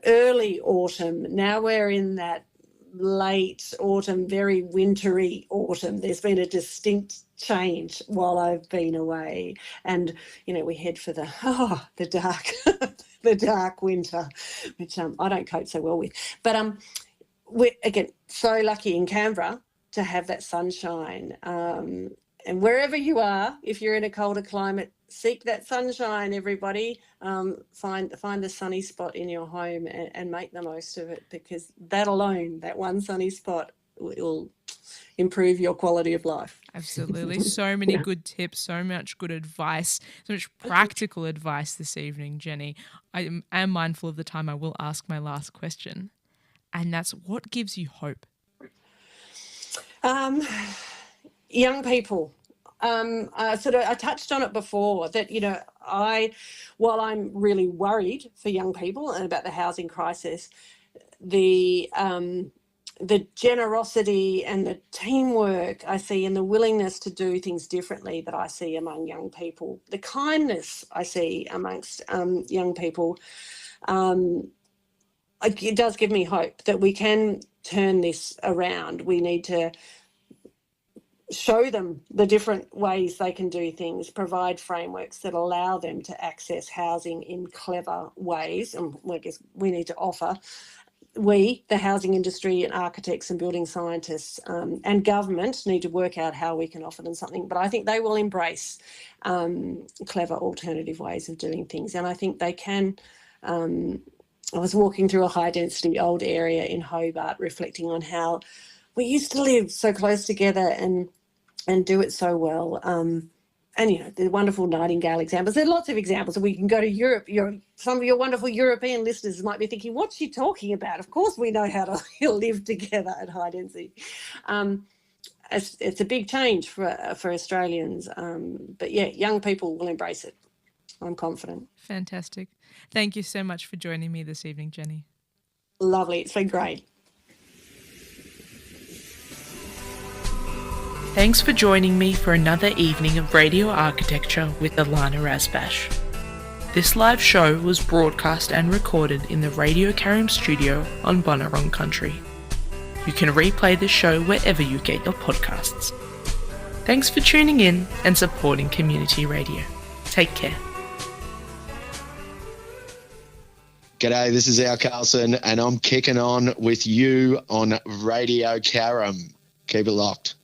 early autumn. Now we're in that late autumn, very wintry autumn. There's been a distinct change while I've been away, and we head for the dark the dark winter, which I don't cope so well with. But we're again so lucky in Canberra to have that sunshine, and wherever you are, if you're in a colder climate, seek that sunshine, everybody. Find the sunny spot in your home and make the most of it, because that alone, that one sunny spot, will improve your quality of life. Absolutely. So many good tips, so much good advice, so much practical advice this evening, Jenny. I am mindful of the time. I will ask my last question, and that's, what gives you hope? Young people. I touched on it before that, while I'm really worried for young people and about the housing crisis, the generosity and the teamwork I see and the willingness to do things differently that I see among young people, the kindness I see amongst young people, it does give me hope that we can turn this around. We need to show them the different ways they can do things, provide frameworks that allow them to access housing in clever ways. And I guess we need to offer, the housing industry and architects and building scientists and government need to work out how we can offer them something. But I think they will embrace clever alternative ways of doing things. And I think they can. I was walking through a high density old area in Hobart, reflecting on how we used to live so close together and do it so well. And, the wonderful Nightingale examples. There are lots of examples. We can go to Europe. Some of your wonderful European listeners might be thinking, what's she talking about? Of course we know how to live together at high density. It's a big change for Australians. But, yeah, young people will embrace it. I'm confident. Fantastic. Thank you so much for joining me this evening, Jenny. Lovely. It's been great. Thanks for joining me for another evening of Radio Architecture with Ilana Razbash. This live show was broadcast and recorded in the Radio Karim studio on Bunurong Country. You can replay the show wherever you get your podcasts. Thanks for tuning in and supporting community radio. Take care. G'day, this is Al Carlson, and I'm kicking on with you on Radio Karim. Keep it locked.